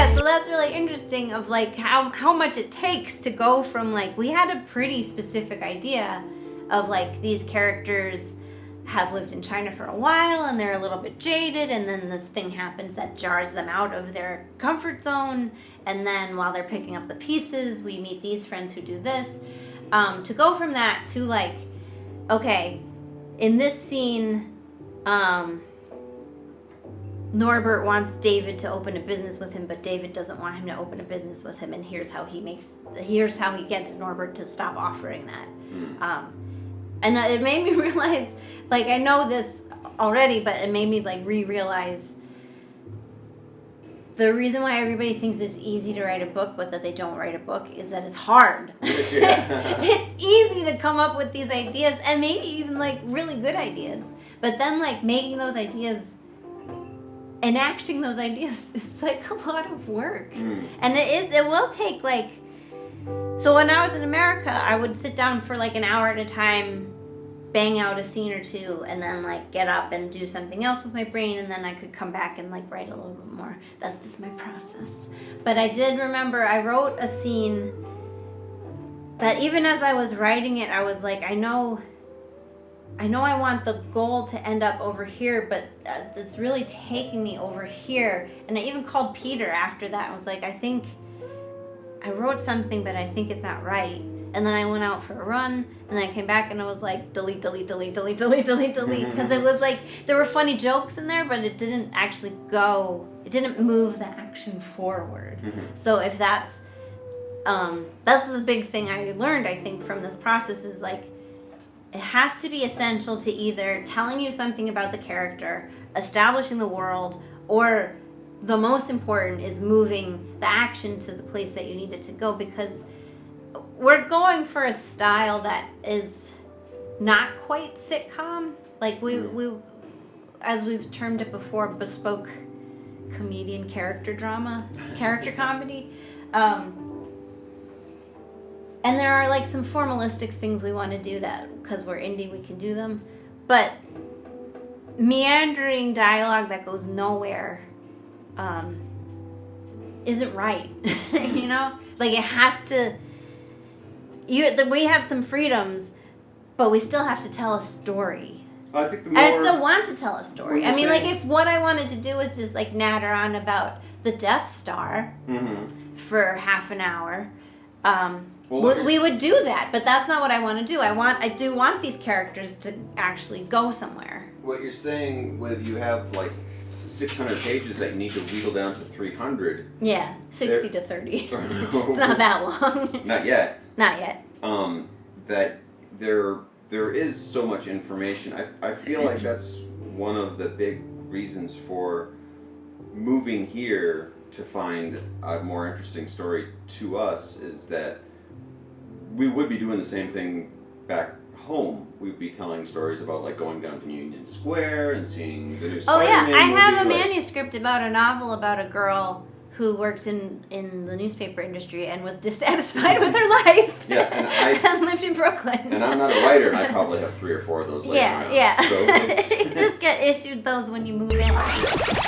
Yeah, so that's really interesting of like how much it takes to go from like, we had a pretty specific idea of like these characters have lived in China for a while and they're a little bit jaded, and then this thing happens that jars them out of their comfort zone, and then while they're picking up the pieces we meet these friends who do this, to go from that to like, okay, in this scene Norbert wants David to open a business with him, but David doesn't want him to open a business with him, and here's how he gets Norbert to stop offering that. And it made me realize, like, I know this already, but it made me like realize the reason why everybody thinks it's easy to write a book but that they don't write a book is that it's hard. It's easy to come up with these ideas, and maybe even like really good ideas, but then like making those ideas, enacting those ideas is like a lot of work. And it will take like, so when I was in America I would sit down for like an hour at a time, bang out a scene or two, and then like get up and do something else with my brain, and then I could come back and like write a little bit more. That's just my process. But I did remember I wrote a scene that even as I was writing it I was like, I know I want the goal to end up over here, but it's really taking me over here. And I even called Peter after that. I was like, I think I wrote something, but I think it's not right. And then I went out for a run, and then I came back and I was like, delete, delete, delete, delete, delete, delete, delete. Because it was like, there were funny jokes in there, but it didn't actually it didn't move the action forward. So if that's the big thing I learned, I think, from this process is like, it has to be essential to either telling you something about the character, establishing the world, or the most important is moving the action to the place that you need it to go, because we're going for a style that is not quite sitcom. Like we as we've termed it before, bespoke comedian character comedy. And there are like some formalistic things we want to do that because we're indie we can do them, but meandering dialogue that goes nowhere isn't right. You know, like it has to. We have some freedoms, but we still have to tell a story. I think I still want to tell a story. I mean, like if what I wanted to do was just like natter on about the Death Star for half an hour. We would do that, but that's not what I want to do. I do want these characters to actually go somewhere. What you're saying with you have like 600 pages that you need to wheedle down to 300. Yeah, 60 to 30. It's not that long. Not yet. Not yet. That there is so much information. I feel like that's one of the big reasons for moving here to find a more interesting story to us is that we would be doing the same thing back home. We'd be telling stories about like going down to Union Square and seeing the new Spider-Man movie. I have a manuscript about a novel about a girl who worked in the newspaper industry and was dissatisfied with her life. Yeah, and lived in Brooklyn. And I'm not a writer, and I probably have 3 or 4 of those laying around. Yeah. So You just get issued those when you move in.